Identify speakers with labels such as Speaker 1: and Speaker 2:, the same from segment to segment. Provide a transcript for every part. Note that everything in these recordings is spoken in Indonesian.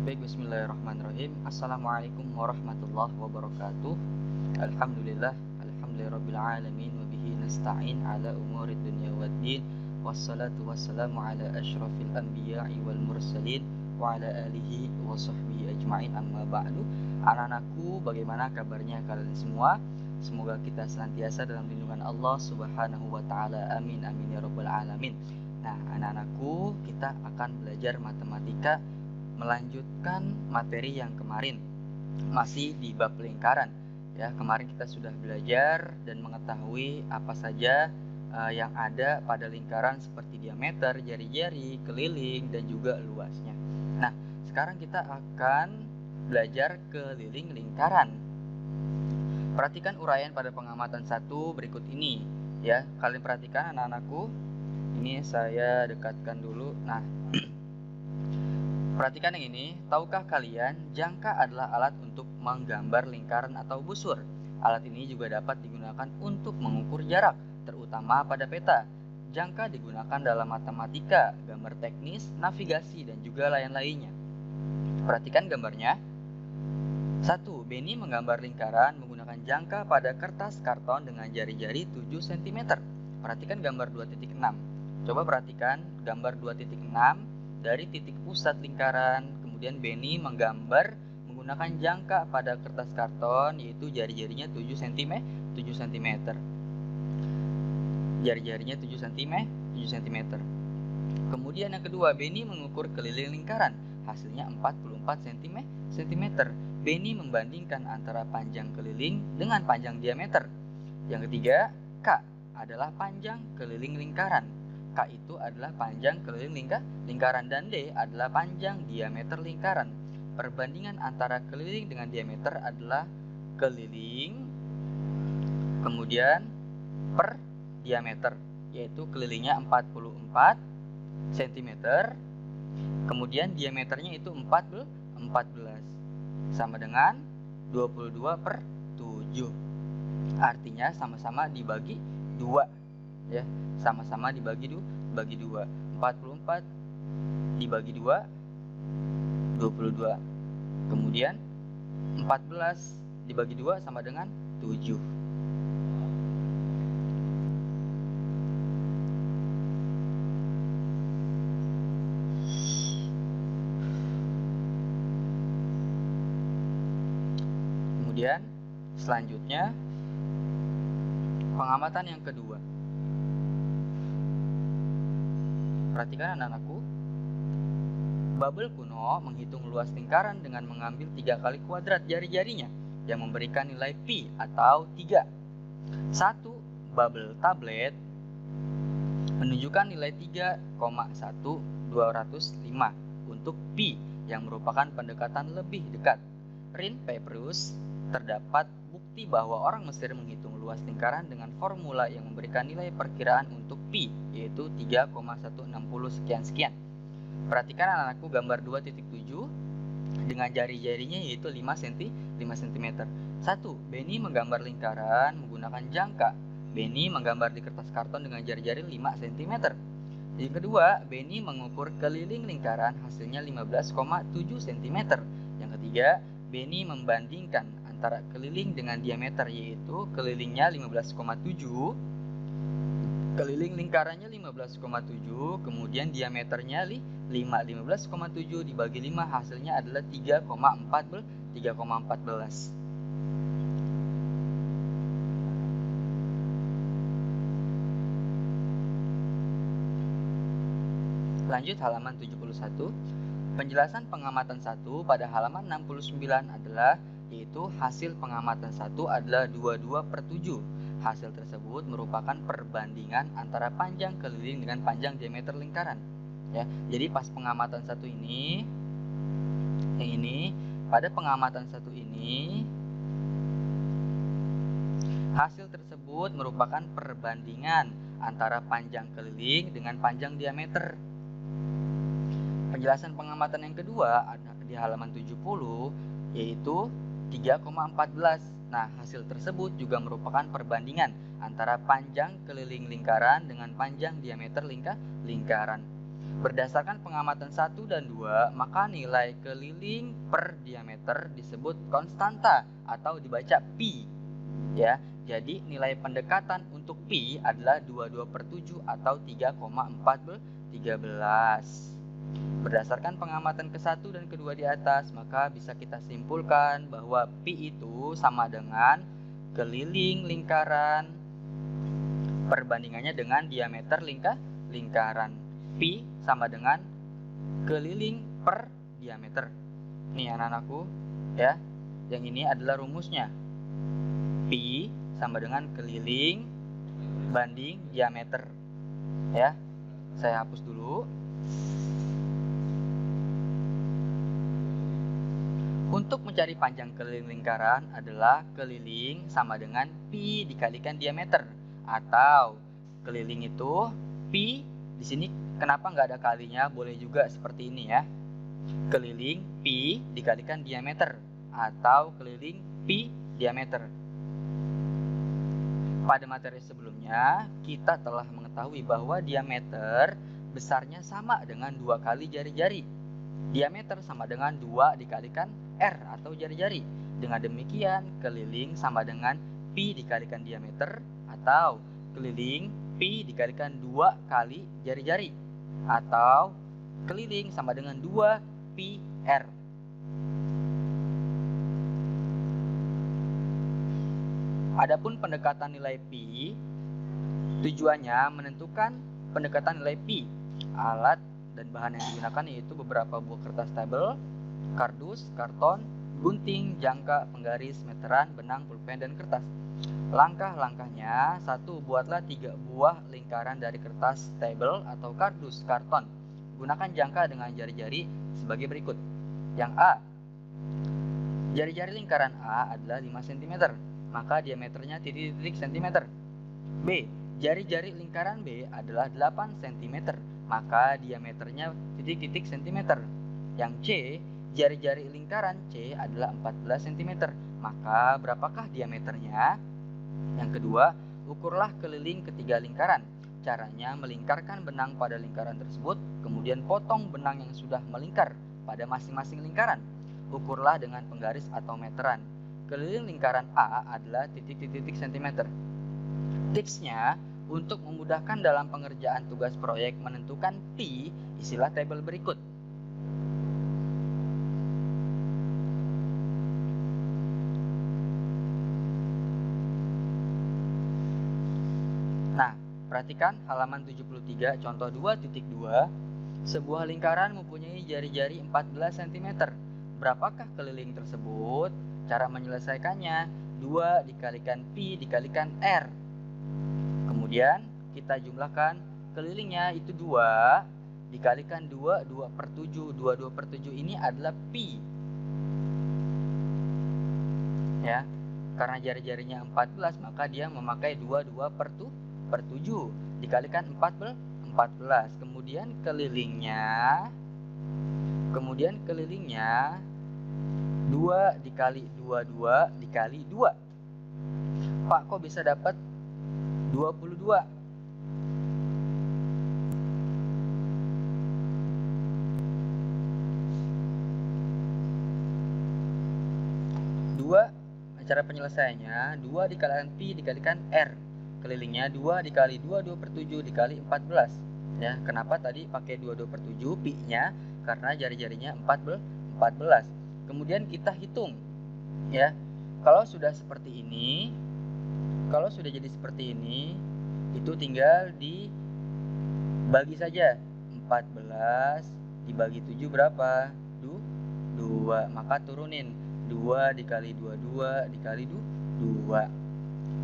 Speaker 1: Baik, bismillahirrahmanirrahim. Assalamualaikum warahmatullahi wabarakatuh. Alhamdulillah, alhamdulillahirabbil alamin wa bihi nasta'in ala umurid dunya waddin. Wassalatu wassalamu ala asyrafil anbiya'i wal mursalin wa ala alihi wa sahbihi ajma'in, amma ba'du. Anak-anakku, bagaimana kabarnya kalian semua? Semoga kita senantiasa dalam lindungan Allah Subhanahu wa taala. Amin amin ya rabbal alamin. Nah, anak-anakku, kita akan belajar matematika melanjutkan materi yang kemarin, masih di bab lingkaran. Ya, kemarin kita sudah belajar dan mengetahui apa saja yang ada pada lingkaran seperti diameter, jari-jari, keliling, dan juga luasnya. Nah, sekarang kita akan belajar keliling lingkaran. Perhatikan uraian pada pengamatan 1 berikut ini. Ya, kalian perhatikan anak-anakku. Ini saya dekatkan dulu. Nah, perhatikan yang ini. Tahukah kalian, jangka adalah alat untuk menggambar lingkaran atau busur. Alat ini juga dapat digunakan untuk mengukur jarak, terutama pada peta. Jangka digunakan dalam matematika, gambar teknis, navigasi, dan juga lain-lainnya. Perhatikan gambarnya. 1. Benny menggambar lingkaran menggunakan jangka pada kertas karton dengan jari-jari 7 cm. Perhatikan gambar 2.6. Coba perhatikan gambar 2.6. Dari titik pusat lingkaran, kemudian Benny menggambar menggunakan jangka pada kertas karton, yaitu jari-jarinya 7 cm. Jari-jarinya 7 cm. Kemudian yang kedua, Benny mengukur keliling lingkaran, hasilnya 44 cm. Benny membandingkan antara panjang keliling dengan panjang diameter. Yang ketiga, K adalah panjang keliling lingkaran. K itu adalah panjang keliling lingkaran dan D adalah panjang diameter lingkaran. Perbandingan antara keliling dengan diameter adalah keliling kemudian per diameter, yaitu kelilingnya 44 cm, kemudian diameternya itu 14 sama dengan 22/7. Artinya sama-sama dibagi 2. Ya, sama-sama dibagi 2. 44 dibagi 2, 22. Kemudian 14 dibagi 2 sama dengan 7. Kemudian selanjutnya pengamatan yang kedua. Perhatikan anak-anakku. Babel kuno menghitung luas lingkaran dengan mengambil 3 kali kuadrat jari-jarinya yang memberikan nilai pi atau 3. 1. Babel tablet menunjukkan nilai 3,1205 untuk pi yang merupakan pendekatan lebih dekat. Rin Papyrus terdapat bukti bahwa orang Mesir menghitung luas lingkaran dengan formula yang memberikan nilai perkiraan untuk pi, yaitu 3,160 sekian-sekian. Perhatikan anak-anakku gambar 2.7 dengan jari-jarinya yaitu 5 cm. 1. Benny menggambar lingkaran menggunakan jangka. Benny menggambar di kertas karton dengan jari-jari 5 cm. Yang kedua, Benny mengukur keliling lingkaran, hasilnya 15,7 cm. Yang ketiga, Benny membandingkan antara keliling dengan diameter, yaitu kelilingnya 15,7, keliling lingkarannya 15,7, kemudian diameternya 15,7 dibagi 5, hasilnya adalah 3,14. Lanjut halaman 71. Penjelasan pengamatan 1 pada halaman 69 adalah, yaitu hasil pengamatan 1 adalah 22/7. Hasil tersebut merupakan perbandingan antara panjang keliling dengan panjang diameter lingkaran. Ya, jadi pas pengamatan 1 ini, yang ini, pada pengamatan 1 ini, hasil tersebut merupakan perbandingan antara panjang keliling dengan panjang diameter. Penjelasan pengamatan yang kedua ada di halaman 70, yaitu 3,14. Nah, hasil tersebut juga merupakan perbandingan antara panjang keliling lingkaran dengan panjang diameter lingkaran. Berdasarkan pengamatan 1 dan 2, maka nilai keliling per diameter disebut konstanta atau dibaca pi. Ya, jadi nilai pendekatan untuk pi adalah 22/7 atau 3,13. Berdasarkan pengamatan ke-1 dan ke-2 di atas, maka bisa kita simpulkan bahwa pi itu sama dengan keliling lingkaran perbandingannya dengan diameter lingkaran. Pi sama dengan keliling per diameter. Nih anak-anakku, ya. Yang ini adalah rumusnya. Pi sama dengan keliling banding diameter. Ya. Saya hapus dulu. Untuk mencari panjang keliling lingkaran adalah keliling sama dengan pi dikalikan diameter, atau keliling itu pi. Di sini kenapa nggak ada kalinya? Boleh juga seperti ini ya. Keliling pi dikalikan diameter atau keliling pi diameter. Pada materi sebelumnya kita telah mengetahui bahwa diameter besarnya sama dengan 2 kali jari-jari. Diameter sama dengan 2 dikalikan R atau jari-jari. Dengan demikian keliling sama dengan pi dikalikan diameter atau keliling pi dikalikan 2 kali jari-jari, atau keliling sama dengan 2 pi R. Adapun pendekatan nilai pi, tujuannya menentukan pendekatan nilai pi. Alat dan bahan yang digunakan yaitu beberapa buah kertas tabel, kardus, karton, gunting, jangka, penggaris, meteran, benang, pulpen, dan kertas. Langkah-langkahnya: 1. Buatlah 3 buah lingkaran dari kertas tabel atau kardus karton. Gunakan jangka dengan jari-jari sebagai berikut. Yang A, jari-jari lingkaran A adalah 5 cm, maka diameternya titik-titik cm. B, jari-jari lingkaran B adalah 8 cm, maka diameternya titik-titik cm. Yang C, jari-jari lingkaran C adalah 14 cm, maka berapakah diameternya? Yang kedua, ukurlah keliling ketiga lingkaran. Caranya melingkarkan benang pada lingkaran tersebut, kemudian potong benang yang sudah melingkar pada masing-masing lingkaran. Ukurlah dengan penggaris atau meteran. Keliling lingkaran A adalah titik-titik cm. Tipsnya, untuk memudahkan dalam pengerjaan tugas proyek menentukan pi, isilah tabel berikut. Nah, perhatikan halaman 73 contoh 2.2. Sebuah lingkaran mempunyai jari-jari 14 cm. Berapakah keliling tersebut? Cara menyelesaikannya: 2 dikalikan pi dikalikan R. Kemudian kita jumlahkan kelilingnya, itu 2 dikalikan 2, 2/7. 2/7 ini adalah pi. Ya, karena jari-jarinya 14, maka dia memakai 2/7 dikalikan 14. Kemudian kelilingnya 2 dikali 2 dikali 2. Pak, kok bisa dapat 22? Cara penyelesaiannya, 2 dikalikan pi dikalikan R. Kelilingnya 2 dikali 2/7 dikali 14. Ya, kenapa tadi pakai 2/7 pi-nya? Karena jari-jarinya 14. Kemudian kita hitung, ya. Kalau sudah jadi seperti ini, itu tinggal dibagi saja. 14 dibagi 7 berapa? 2. Maka turunin 2 dikali 22 dikali 2.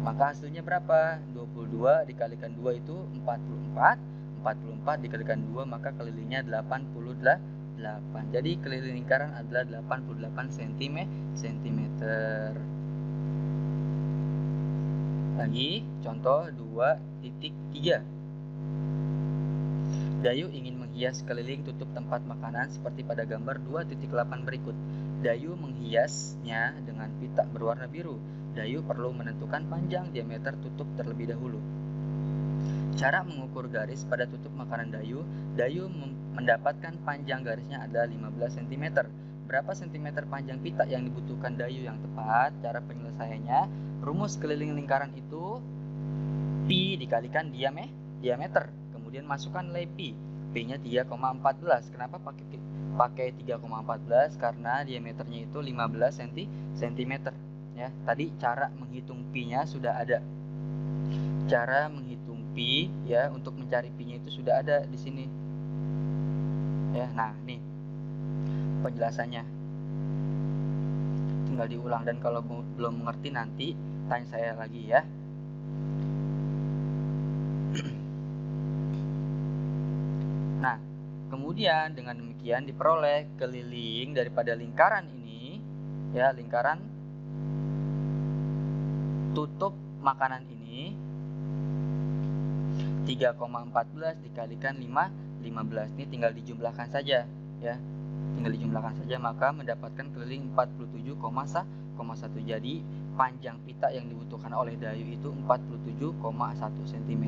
Speaker 1: Maka hasilnya berapa? 22 dikalikan 2 itu 44. 44 dikalikan 2, maka kelilingnya 88. Jadi keliling lingkaran adalah 88 cm. Lagi contoh 2.3. Dayu ingin menghias keliling tutup tempat makanan seperti pada gambar 2.8 berikut. Dayu menghiasnya dengan pita berwarna biru. Dayu perlu menentukan panjang diameter tutup terlebih dahulu. Cara mengukur garis pada tutup makanan Dayu mendapatkan panjang garisnya adalah 15 cm. Berapa cm panjang pita yang dibutuhkan Dayu yang tepat? Cara penyelesaiannya, rumus keliling lingkaran itu pi dikalikan diameter. Kemudian masukkan nilai pi. P-nya 3,14. Kenapa pakai 3,14? Karena diameternya itu 15 cm. Ya, tadi cara menghitung pi-nya sudah ada. Cara menghitung pi ya untuk mencari pi-nya itu sudah ada di sini. Ya, nah nih penjelasannya. Tinggal diulang, dan kalau belum mengerti nanti tanya saya lagi ya. Nah, kemudian dengan demikian diperoleh keliling daripada lingkaran ini, ya, lingkaran tutup makanan ini 3,14 dikalikan 15. Ini tinggal dijumlahkan saja, ya. Tinggal dijumlahkan saja, maka mendapatkan keliling 47,1. Jadi panjang pita yang dibutuhkan oleh Dayu itu 47,1 cm.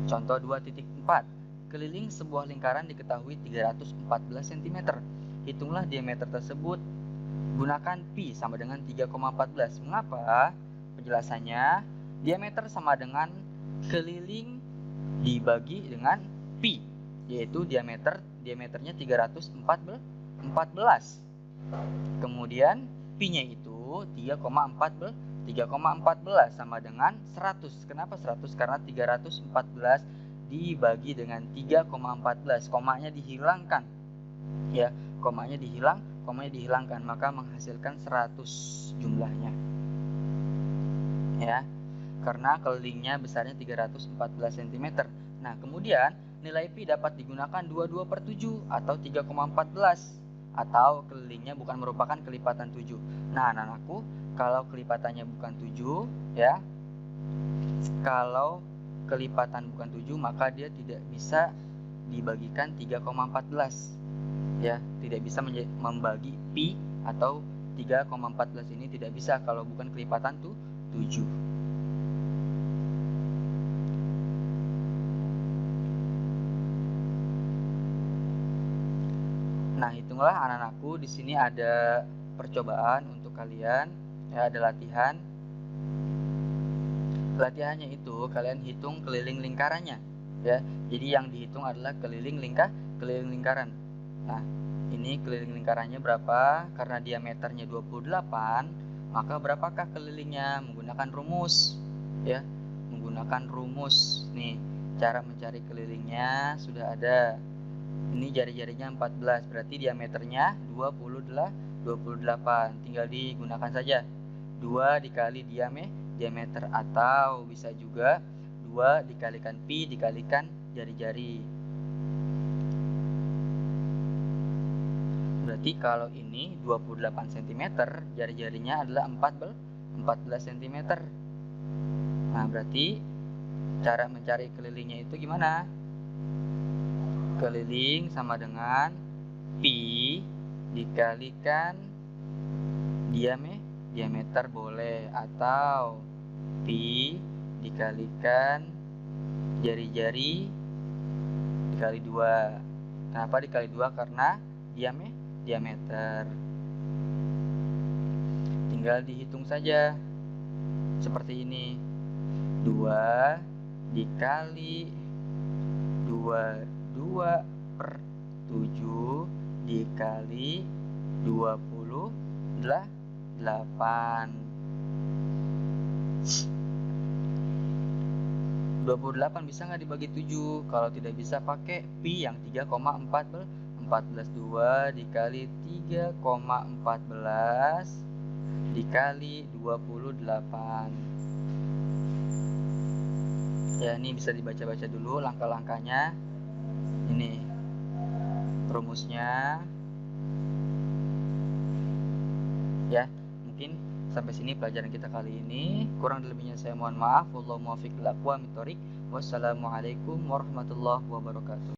Speaker 1: Contoh 2.4. Keliling sebuah lingkaran diketahui 314 cm. Hitunglah diameter tersebut. Gunakan pi sama dengan 3,14. Mengapa? Penjelasannya, diameter sama dengan keliling dibagi dengan pi, yaitu diameternya 314. Kemudian pi-nya itu 3,14 sama dengan 100. Kenapa 100? Karena 314 dibagi dengan 3,14. Komanya dihilangkan. Ya, komanya dihilangkan, maka menghasilkan 100 jumlahnya. Ya, karena kelilingnya besarnya 314 cm. Nah, kemudian nilai pi dapat digunakan 22/7 atau 3,14, atau kelilingnya bukan merupakan kelipatan 7. Nah, anak-anakku, kalau kelipatannya bukan 7, ya, kalau kelipatan bukan 7, maka dia tidak bisa dibagikan 3,14. Ya, tidak bisa membagi pi atau 3,14 ini tidak bisa kalau bukan kelipatan 7. Nah, hitunglah anak-anakku, di sini ada percobaan untuk kalian, ya, ada latihan. Latihannya itu kalian hitung keliling lingkarannya, ya. Jadi yang dihitung adalah keliling lingkaran. Nah, ini keliling lingkarannya berapa? Karena diameternya 28, maka berapakah kelilingnya? Menggunakan rumus, ya. Menggunakan rumus. Nih, cara mencari kelilingnya sudah ada. Ini jari-jarinya 14, berarti diameternya 28. Tinggal digunakan saja 2 dikali diameter, atau bisa juga 2 dikalikan pi dikalikan jari-jari. Berarti kalau ini 28 cm, jari-jarinya adalah 14 cm. Nah, berarti cara mencari kelilingnya itu gimana? Keliling sama dengan pi dikalikan diameter boleh, atau pi dikalikan jari-jari dikali 2. Kenapa dikali 2? Karena diameter. Tinggal dihitung saja seperti ini. 2 dikali 22/7 dikali 28. 28 bisa nggak dibagi 7? Kalau tidak bisa, pakai pi yang 3,14. 2 dikali 3,14 dikali 28. Ya, ini bisa dibaca-baca dulu langkah-langkahnya. Ini rumusnya. Ya, mungkin sampai sini pelajaran kita kali ini. Kurang lebihnya saya mohon maaf. Wallahu muwaffiq ila aqwamit thoriq. Wassalamualaikum warahmatullahi wabarakatuh.